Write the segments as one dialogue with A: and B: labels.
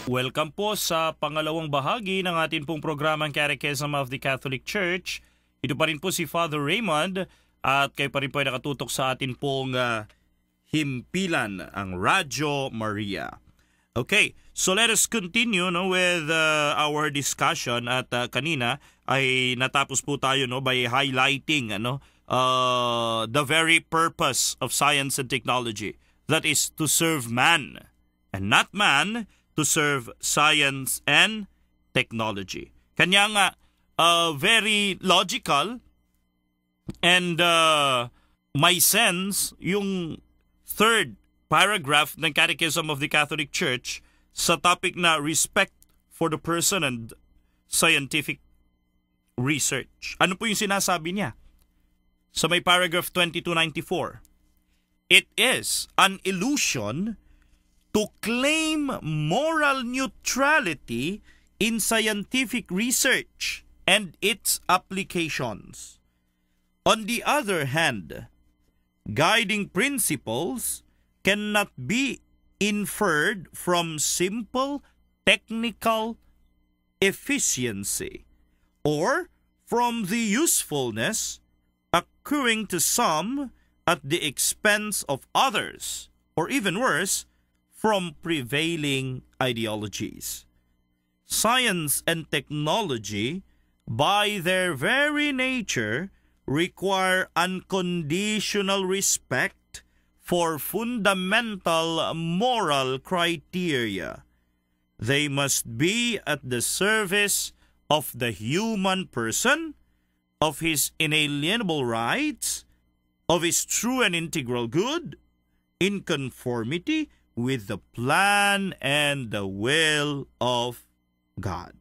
A: Welcome po sa pangalawang bahagi ng ating pong programang Catechism of the Catholic Church. Ito pa rin po si Father Raymond at kayo pa rin po ay nakatutok sa atin pong himpilan, ang Radyo Maria. Okay, so let us continue with our discussion at kanina ay natapos po tayo by highlighting the very purpose of science and technology, that is to serve man and not man to serve science and technology. Kanya nga, very logical and may sense yung third paragraph ng Catechism of the Catholic Church sa topic na respect for the person and scientific research. Ano po yung sinasabi niya? Sa may paragraph 2294, it is an illusion to claim moral neutrality in scientific research and its applications. On the other hand, guiding principles cannot be inferred from simple technical efficiency or from the usefulness accruing to some at the expense of others, or even worse, from prevailing ideologies. Science and technology, by their very nature, require unconditional respect for fundamental moral criteria. They must be at the service of the human person, of his inalienable rights, of his true and integral good, in conformity with the plan and the will of God.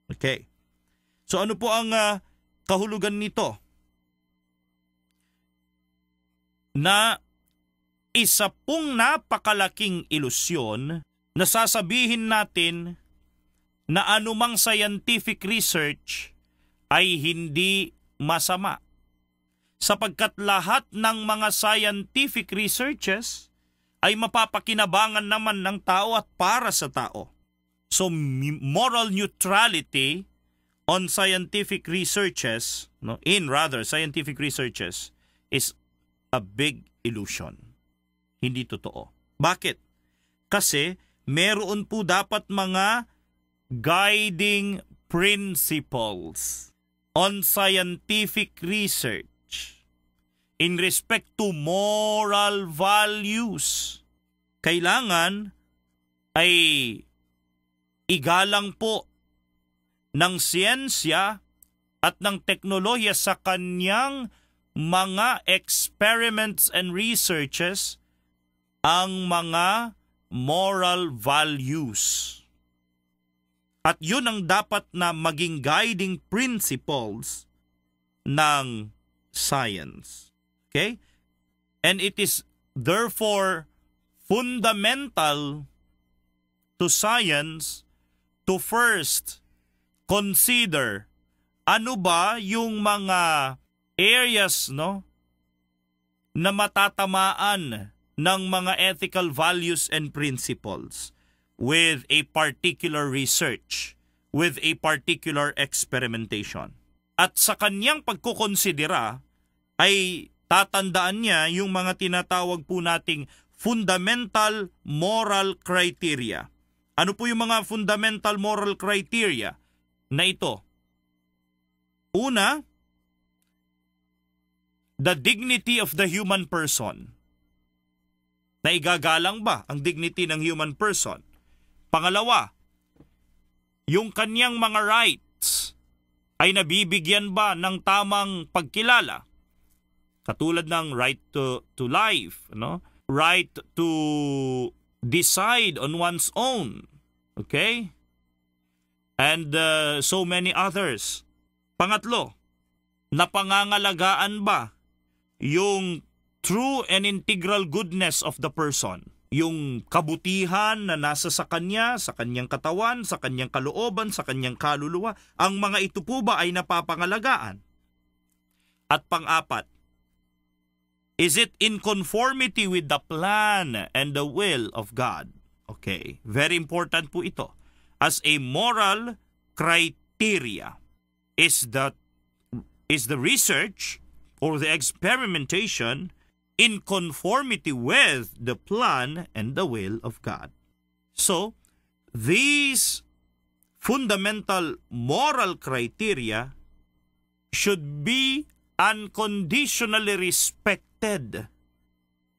A: Okay. So ano po ang kahulugan nito? Na isa pong napakalaking ilusyon na sasabihin natin na anumang scientific research ay hindi masama. Sapagkat lahat ng mga scientific researches ay mapapakinabangan naman ng tao at para sa tao. So moral neutrality on scientific researches, scientific researches is a big illusion. Hindi totoo. Bakit? Kasi meron po dapat mga guiding principles on scientific research in respect to moral values. Kailangan ay igalang po ng siyensya at ng teknolohiya sa kanyang mga experiments and researches ang mga moral values. At yun ang dapat na maging guiding principles ng science. Okay? And it is therefore fundamental to science to first consider ano ba yung mga areas na matatamaan ng mga ethical values and principles with a particular research, with a particular experimentation. At sa kanyang pagkukonsidera ay tatandaan niya yung mga tinatawag po nating fundamental moral criteria. Ano po yung mga fundamental moral criteria na ito? Una, the dignity of the human person. Naigagalang ba ang dignity ng human person? Pangalawa, yung kanyang mga rights ay nabibigyan ba ng tamang pagkilala? Katulad ng right to life, right to decide on one's own. Okay? And so many others. Pangatlo, napangangalagaan ba yung true and integral goodness of the person? Yung kabutihan na nasa sa kanya, sa kanyang katawan, sa kanyang kalooban, sa kanyang kaluluwa, ang mga ito po ba ay napapangalagaan? At pang-apat, is it in conformity with the plan and the will of God? Okay, very important po ito. As a moral criteria is the research or the experimentation in conformity with the plan and the will of God. So, these fundamental moral criteria should be unconditionally respected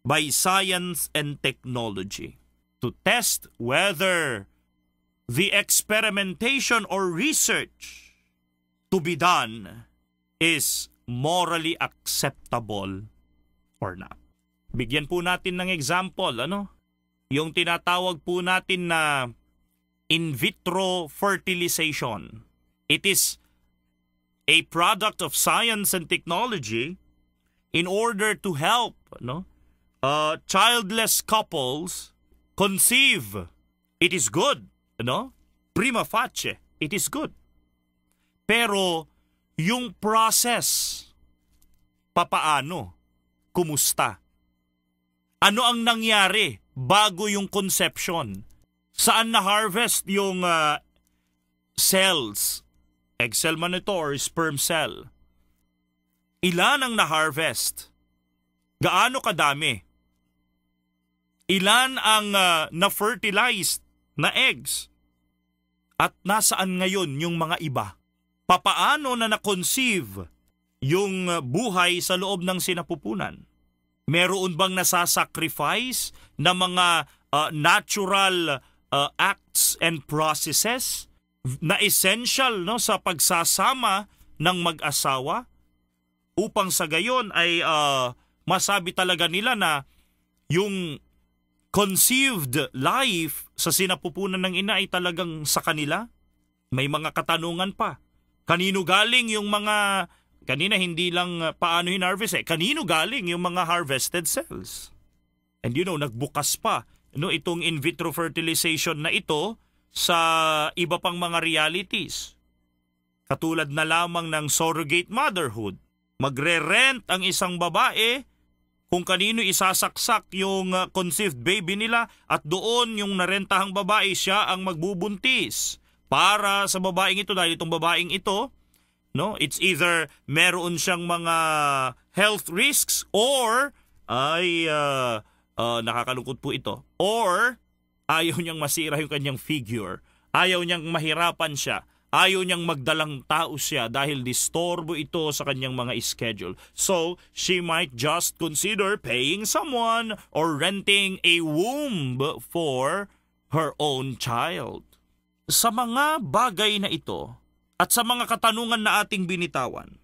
A: by science and technology to test whether the experimentation or research to be done is morally acceptable or not. Bigyan po natin ng example, yung tinatawag po natin na in vitro fertilization. It is a product of science and technology in order to help childless couples conceive. It is good, prima facie, it is good. Pero yung process, papaano? Kumusta? Ano ang nangyari bago yung conception? Saan na-harvest yung cells? Egg cell man ito or sperm cell? Ilan ang na-harvest? Gaano kadami? Ilan ang na-fertilized na eggs? At nasaan ngayon yung mga iba? Papaano na na-conceive yung buhay sa loob ng sinapupunan? Meron bang nasasacrifice na mga natural acts and processes na essential sa pagsasama ng mag-asawa upang sa gayon ay masabi talaga nila na yung conceived life sa sinapupunan ng ina ay talagang sa kanila? May mga katanungan pa. Kanino galing yung mga, kanina hindi lang paano hinarvest kanino galing yung mga harvested cells? And nagbukas pa itong in vitro fertilization na ito sa iba pang mga realities. Katulad na lamang ng surrogate motherhood. Magre-rent ang isang babae kung kanino isasaksak yung conceived baby nila at doon yung narentahang babae siya ang magbubuntis para sa babaeng ito dahil itong babaeng ito, it's either meron siyang mga health risks or ay nakakalungkot po ito or ayaw niyang masira yung kanyang figure, ayaw niyang mahirapan siya, ayaw niyang magdalang tao siya dahil distorbo ito sa kanyang mga schedule. So, she might just consider paying someone or renting a womb for her own child. Sa mga bagay na ito at sa mga katanungan na ating binitawan,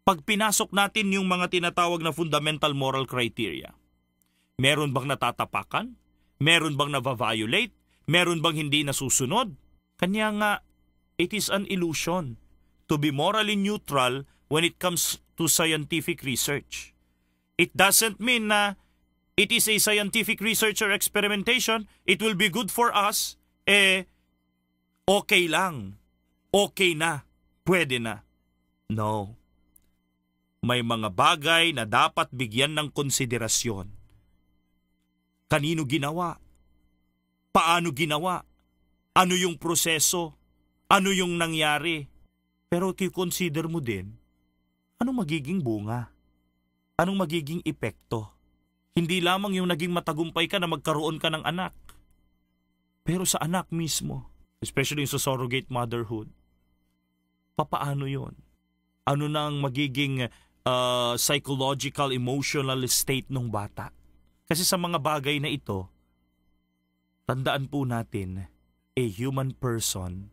A: pag pinasok natin yung mga tinatawag na fundamental moral criteria, meron bang natatapakan? Meron bang nava-violate? Meron bang hindi nasusunod? Kanya nga, it is an illusion to be morally neutral when it comes to scientific research. It doesn't mean na it is a scientific research or experimentation, it will be good for us, okay lang, okay na, pwede na. No. May mga bagay na dapat bigyan ng konsiderasyon. Kanino ginawa? Paano ginawa? Ano yung proseso? Ano yung nangyari? Pero i-consider mo din, anong magiging bunga? Anong magiging epekto? Hindi lamang yung naging matagumpay ka na magkaroon ka ng anak. Pero sa anak mismo, especially sa surrogate motherhood, papaano yun? Ano na ang magiging psychological, emotional state ng bata? Kasi sa mga bagay na ito, tandaan po natin, a human person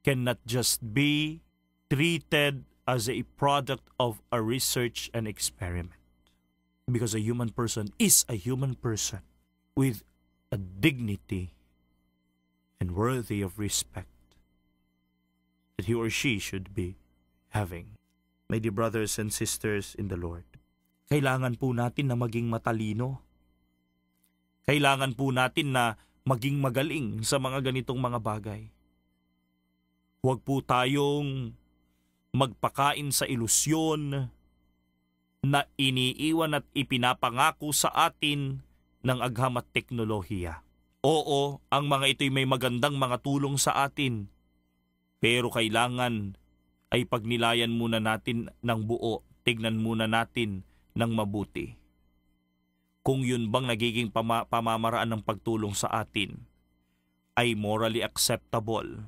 A: cannot just be treated as a product of a research and experiment. Because a human person is a human person with a dignity and worthy of respect that he or she should be having. My dear brothers and sisters in the Lord, kailangan po natin na maging matalino. Kailangan po natin na maging magaling sa mga ganitong mga bagay. Huwag po tayong magpakain sa ilusyon na iniiwan at ipinapangako sa atin ng agham at teknolohiya. Oo, ang mga ito'y may magandang mga tulong sa atin. Pero kailangan ay pagnilayan muna natin ng buo, tignan muna natin ng mabuti. Kung yun bang nagiging pamamaraan ng pagtulong sa atin ay morally acceptable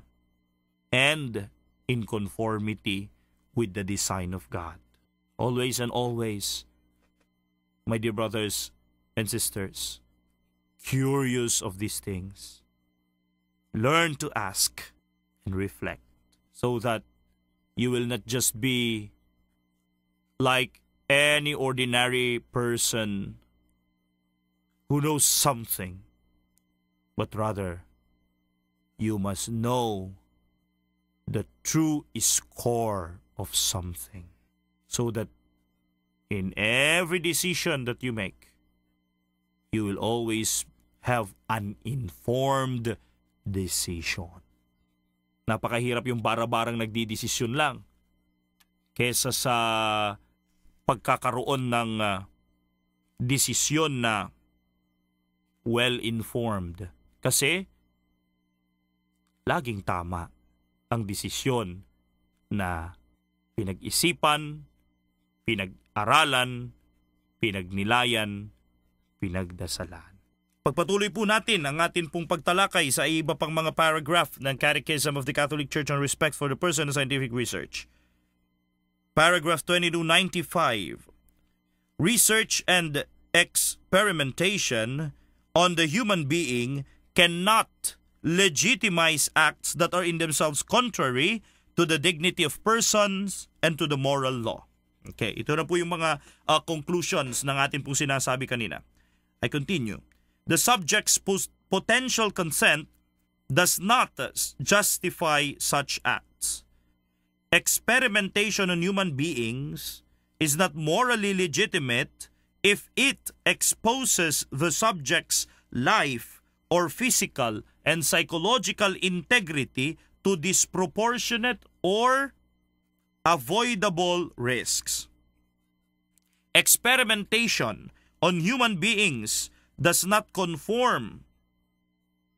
A: and in conformity with the design of God. Always and always, my dear brothers and sisters, curious of these things, learn to ask and reflect so that you will not just be like any ordinary person who knows something, but rather you must know the true score of something so that in every decision that you make, you will always have an informed decision. Napakahirap yung bara-barang nagdidesisyon lang kesa sa pagkakaroon ng desisyon na well-informed. Kasi laging tama ang desisyon na pinag-isipan, pinag-aralan, pinagnilayan, pinagdasalan. Pagpatuloy po natin ang atin pong pagtalakay sa iba pang mga paragraph ng Catechism of the Catholic Church on Respect for the Person and Scientific Research. Paragraph 2295. Research and experimentation on the human being cannot legitimize acts that are in themselves contrary to the dignity of persons and to the moral law. Okay, ito na po yung mga conclusions ng atin pong sinasabi kanina. I continue. The subject's potential consent does not justify such acts. Experimentation on human beings is not morally legitimate if it exposes the subject's life or physical and psychological integrity to disproportionate or avoidable risks. Experimentation on human beings does not conform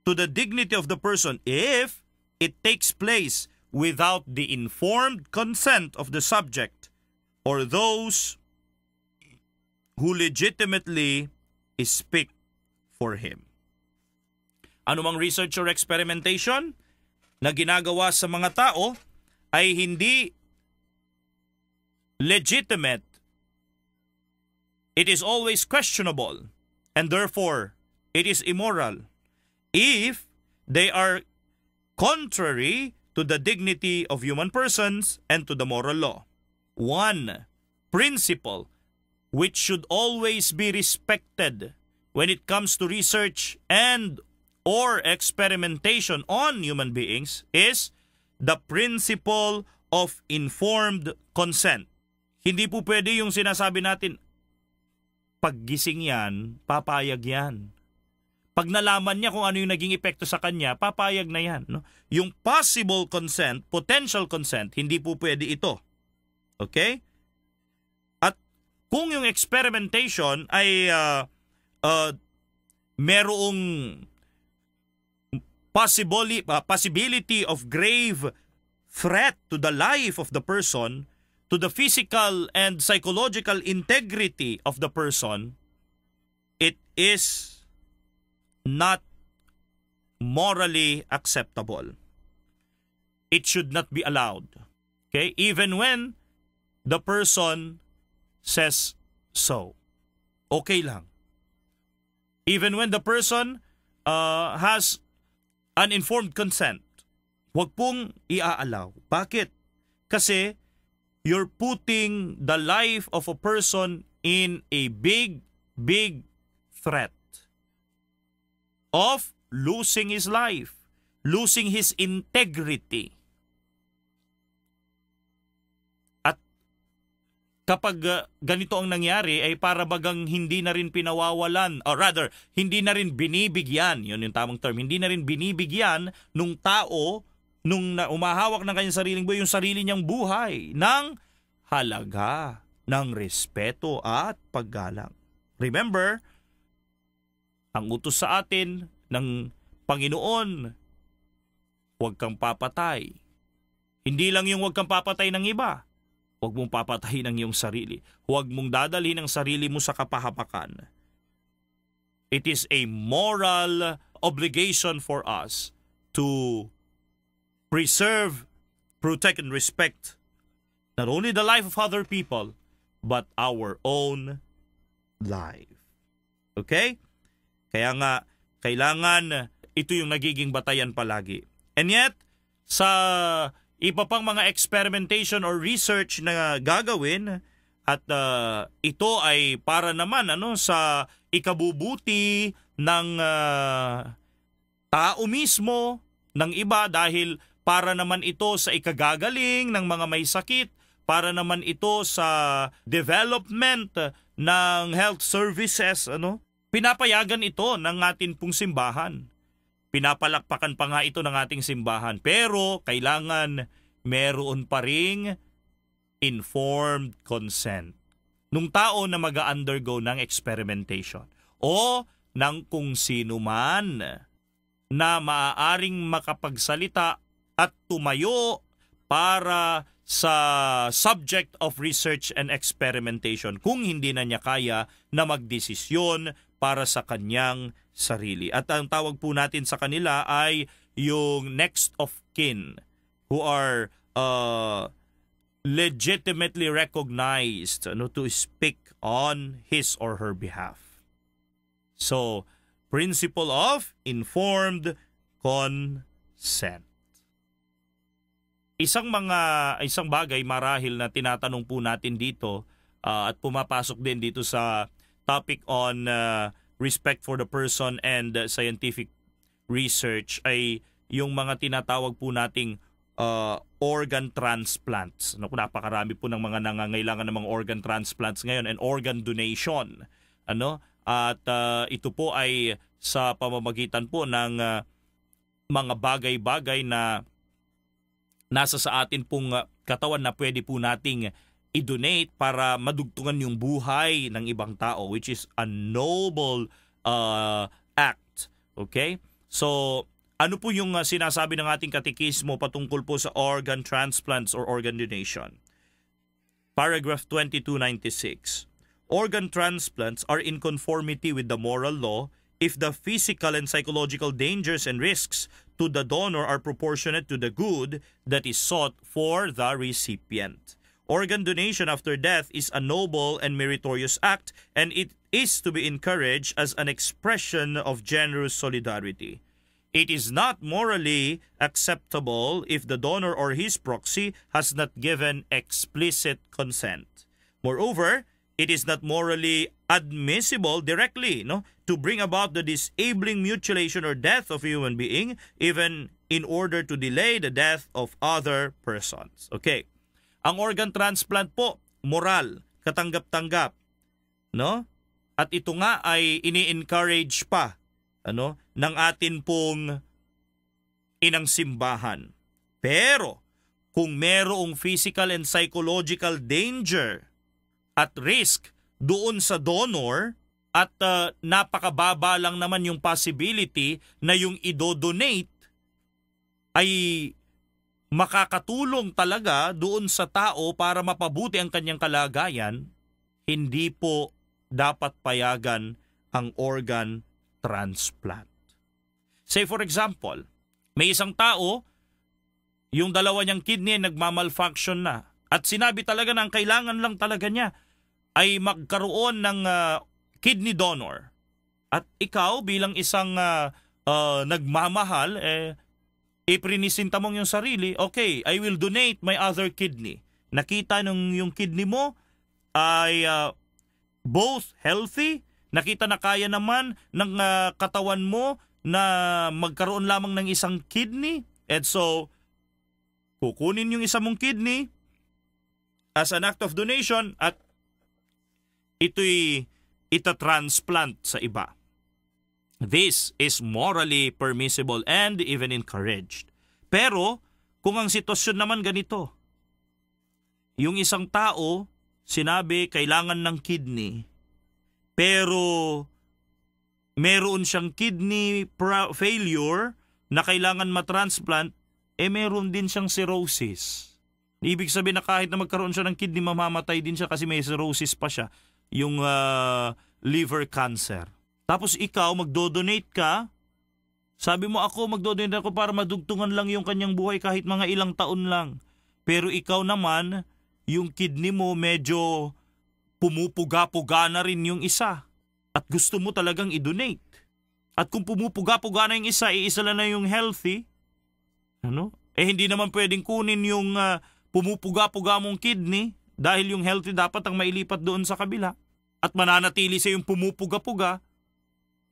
A: to the dignity of the person if it takes place without the informed consent of the subject or those who legitimately speak for him. Anumang research or experimentation na ginagawa sa mga tao ay hindi legitimate. It is always questionable and therefore it is immoral if they are contrary to the dignity of human persons and to the moral law. One principle which should always be respected when it comes to research and or experimentation on human beings is the principle of informed consent. Hindi po pwede yung sinasabi natin, paggising yan, papayag yan. Pag nalaman niya kung ano yung naging epekto sa kanya, papayag na yan. No? Yung possible consent, potential consent, hindi po pwede ito. Okay? At kung yung experimentation ay merong possibility of grave threat to the life of the person, to the physical and psychological integrity of the person, it is not morally acceptable. It should not be allowed. Okay? Even when the person says so. Okay lang. Even when the person has an informed consent, huwag pong i-allow. Bakit? Kasi you're putting the life of a person in a big threat of losing his life, losing his integrity. At kapag ganito ang nangyari ay para bagang hindi na rin pinawawalan, or rather, hindi na rin binibigyan, yun yung tamang term, hindi na rin binibigyan nung tao nung umahawak ng kanyang sariling buhay, yung sarili niyang buhay, ng halaga, ng respeto at paggalang. Remember, ang utos sa atin, ng Panginoon, huwag kang papatay. Hindi lang yung huwag kang papatay ng iba, huwag mong papatayin ang iyong sarili. Huwag mong dadalhin ang sarili mo sa kapahapakan. It is a moral obligation for us to preserve, protect, and respect not only the life of other people, but our own life. Okay? Kaya nga, kailangan ito yung nagiging batayan palagi. And yet, sa iba pang mga experimentation or research na gagawin, at ito ay para naman sa ikabubuti ng tao mismo, ng iba, dahil para naman ito sa ikagagaling ng mga may sakit, para naman ito sa development ng health services, pinapayagan ito ng ating pong simbahan. Pinapalakpakan pa nga ito ng ating simbahan. Pero kailangan meron pa ring informed consent nung tao na mag-undergo ng experimentation o ng kung sino man na maaaring makapagsalita at tumayo para sa subject of research and experimentation kung hindi na niya kaya na magdesisyon para sa kanyang sarili. At ang tawag po natin sa kanila ay yung next of kin who are legitimately recognized to speak on his or her behalf. So, principle of informed consent. Isang bagay marahil na tinatanong po natin dito at pumapasok din dito sa topic on respect for the person and scientific research ay yung mga tinatawag po nating organ transplants. Napakarami po ng mga nangangailangan ng mga organ transplants ngayon and organ donation. At ito po ay sa pamamagitan po ng mga bagay-bagay na nasa sa atin pong katawan na pwede po nating i-donate para madugtungan yung buhay ng ibang tao, which is a noble act. Okay? So, ano po yung sinasabi ng ating katekismo patungkol po sa organ transplants or organ donation? Paragraph 2296. Organ transplants are in conformity with the moral law if the physical and psychological dangers and risks to the donor are proportionate to the good that is sought for the recipient. Organ donation after death is a noble and meritorious act, and it is to be encouraged as an expression of generous solidarity. It is not morally acceptable if the donor or his proxy has not given explicit consent. Moreover, it is not morally admissible directly to bring about the disabling mutilation or death of a human being, even in order to delay the death of other persons. Okay. Ang organ transplant po, moral, katanggap-tanggap, At ito nga ay ini-encourage pa, ng atin pong inang simbahan. Pero kung merong physical and psychological danger at risk doon sa donor at napakababa lang naman yung possibility na yung idodonate ay makakatulong talaga doon sa tao para mapabuti ang kanyang kalagayan, hindi po dapat payagan ang organ transplant. Say for example, may isang tao, yung dalawa niyang kidney nagmamalfunction na at sinabi talaga na ang kailangan lang talaga niya ay magkaroon ng kidney donor. At ikaw bilang isang nagmamahal, iprinisinta mong yung sarili, okay, I will donate my other kidney. Nakita nung yung kidney mo ay both healthy, nakita na kaya naman ng katawan mo na magkaroon lamang ng isang kidney. And so, kukunin yung isa mong kidney as an act of donation at ito'y ita-transplant sa iba. This is morally permissible and even encouraged. Pero, kung ang sitwasyon naman ganito, yung isang tao, sinabi kailangan ng kidney, pero meron siyang kidney failure na kailangan matransplant, meron din siyang cirrhosis. Ibig sabihin na kahit na magkaroon siya ng kidney, mamamatay din siya kasi may cirrhosis pa siya, yung liver cancer. Tapos ikaw, magdodonate ka, sabi mo ako, magdodonate ako para madugtungan lang yung kanyang buhay kahit mga ilang taon lang. Pero ikaw naman, yung kidney mo medyo pumupuga-puga na rin yung isa. At gusto mo talagang i-donate. At kung pumupuga-puga na yung isa, iisa lang na yung healthy, hindi naman pwedeng kunin yung pumupuga-puga mong kidney dahil yung healthy dapat ang mailipat doon sa kabila. At mananatili sa yung pumupuga-puga,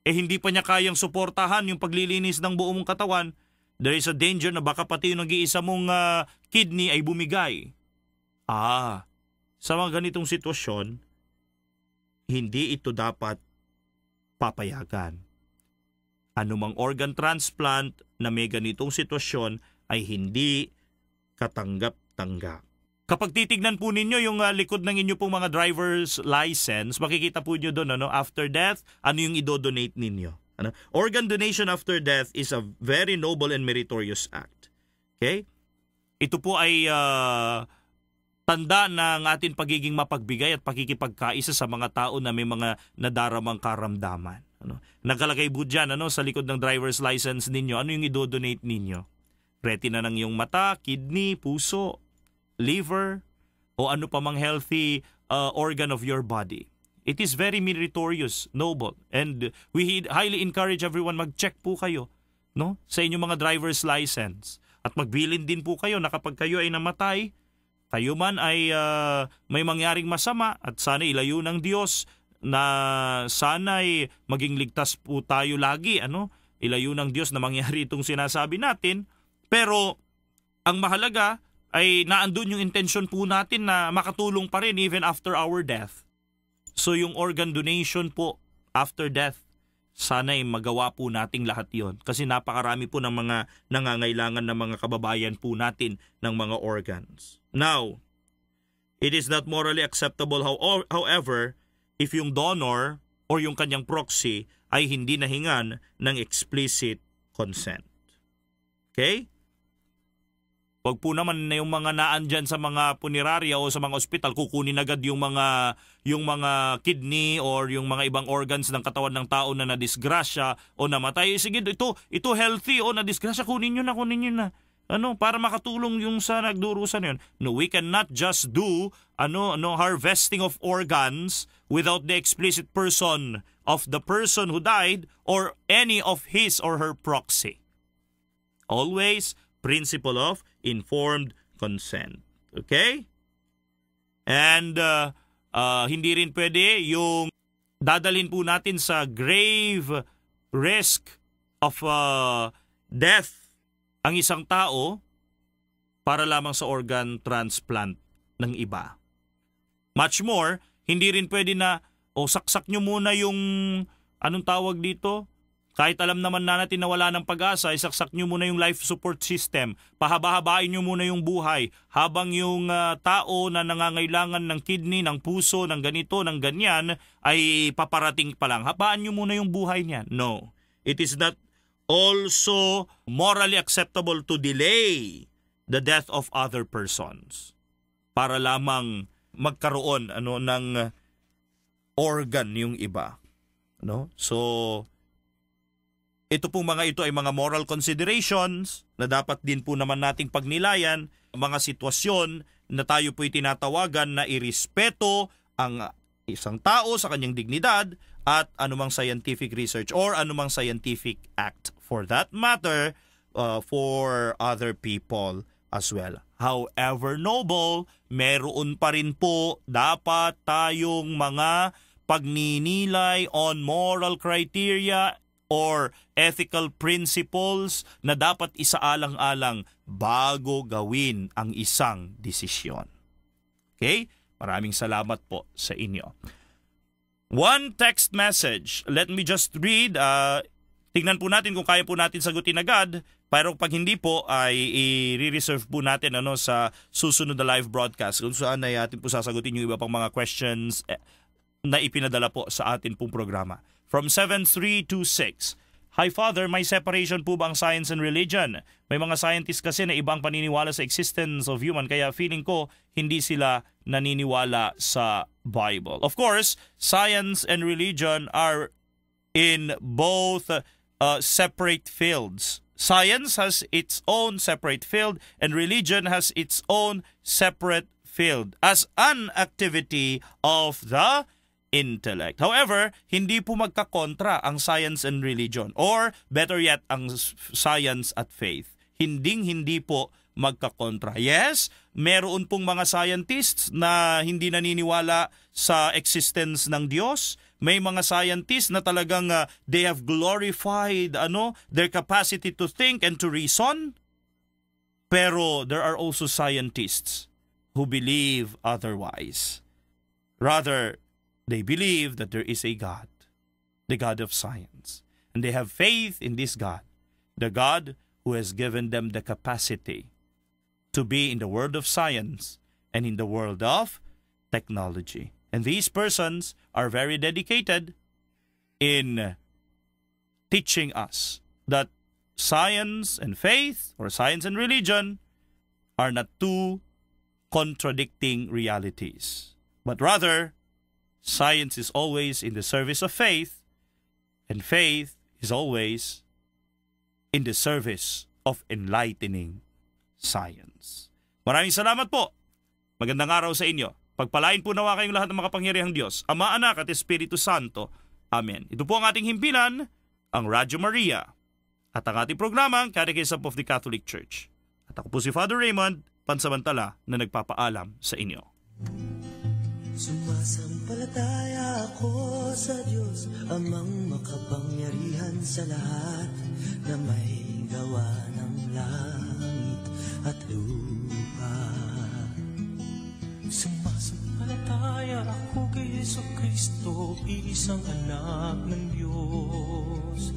A: hindi pa niya kayang suportahan yung paglilinis ng buong mong katawan, there is a danger na baka pati yung nag-iisa mong kidney ay bumigay. Sa mga ganitong sitwasyon, hindi ito dapat papayagan. Anumang organ transplant na may ganitong sitwasyon ay hindi katanggap-tanggap. Kapag titignan po ninyo yung likod ng inyo pong mga driver's license, makikita po nyo doon, after death, ano yung idodonate ninyo. Organ donation after death is a very noble and meritorious act. Okay? Ito po ay tanda ng ating pagiging mapagbigay at pakikipagkaisa sa mga tao na may mga nadaramang karamdaman. Nakalagay po dyan sa likod ng driver's license ninyo, ano yung idodonate ninyo? Retina ng iyong mata, kidney, puso, liver, o ano pa mang healthy organ of your body. It is very meritorious, noble, and we highly encourage everyone mag-check po kayo sa inyong mga driver's license. At magbilin din po kayo na kapag kayo ay namatay, kayo man ay may mangyaring masama at sana ilayo ng Diyos na sana ay maging ligtas po tayo lagi. Ilayo ng Diyos na mangyari itong sinasabi natin. Pero ang mahalaga ay naandun yung intention po natin na makatulong pa rin even after our death. So yung organ donation po after death, sana ay magawa po nating lahat yon. Kasi napakarami po ng mga nangangailangan ng mga kababayan po natin ng mga organs. Now, it is not morally acceptable however, if yung donor or yung kanyang proxy ay hindi nahingan ng explicit consent. Okay? Wag po naman na yung mga naandyan sa mga punerarya o sa mga ospital kukunin agad yung mga kidney or yung mga ibang organs ng katawan ng tao na nadisgrasya o namatay. Sige, ito healthy o nadisgrasya, kunin nyo na. Para makatulong yung sa nagdurusan yun. No, we cannot just do harvesting of organs without the explicit person of the person who died or any of his or her proxy. Always principle of informed consent. Okay? And hindi rin pwede yung dadalhin po natin sa grave risk of death ang isang tao para lamang sa organ transplant ng iba. Much more, hindi rin pwede na saksak nyo muna yung anong tawag dito? Kahit alam naman natin na wala ng pag-asa, isaksak nyo muna yung life support system. Pahaba-habain nyo muna yung buhay habang yung tao na nangangailangan ng kidney, ng puso, ng ganito, ng ganyan ay paparating pa lang. Habaan nyo muna yung buhay niya. No. It is not also morally acceptable to delay the death of other persons para lamang magkaroon ng organ yung iba. So ito pong mga ito ay mga moral considerations na dapat din po naman nating pagnilayan, mga sitwasyon na tayo po'y tinatawagan na irespeto ang isang tao sa kanyang dignidad at anumang scientific research or anumang scientific act for that matter for other people as well. However noble, meron pa rin po dapat tayong mga pagninilay on moral criteria or ethical principles na dapat isaalang-alang bago gawin ang isang desisyon. Okay? Maraming salamat po sa inyo. One text message. Let me just read. Tingnan po natin kung kaya po natin sagutin agad. Pero pag hindi po, ay i-reserve po natin sa susunod na live broadcast. Kung saan ay atin po sasagutin yung iba pang mga questions na ipinadala po sa atin pong programa. from 7326. Hi Father, may separation po ba ang science and religion? May mga scientists kasi na ibang paniniwala sa existence of human, kaya feeling ko hindi sila naniniwala sa Bible. Of course, science and religion are in both separate fields. Science has its own separate field and religion has its own separate field as an activity of the intellect. However, hindi po magkakontra ang science and religion, or better yet, ang science at faith. Hindi po magkakontra. Yes, meron pong mga scientists na hindi naniniwala sa existence ng Diyos. May mga scientists na talagang they have glorified their capacity to think and to reason. Pero there are also scientists who believe otherwise. Rather, they believe that there is a God, the God of science. And they have faith in this God, the God who has given them the capacity to be in the world of science and in the world of technology. And these persons are very dedicated in teaching us that science and faith, or science and religion, are not two contradicting realities, but rather, science is always in the service of faith, and faith is always in the service of enlightening science. Maraming salamat po. Magandang araw sa inyo. Pagpalain po nawa kayong lahat ng makapangyarihang Diyos, Ama, Anak at Espiritu Santo. Amen. Ito po ang ating himpilan, ang Radyo Maria, at ang ating programang Catechism of the Catholic Church. At ako po si Father Raymond, pansamantala na nagpapaalam sa inyo.
B: Sumasampalataya ako sa Diyos, Amang makapangyarihan sa lahat, na may gawa ng langit at lupa. Sumasampalataya ako kay Jesucristo, isang anak ng Diyos,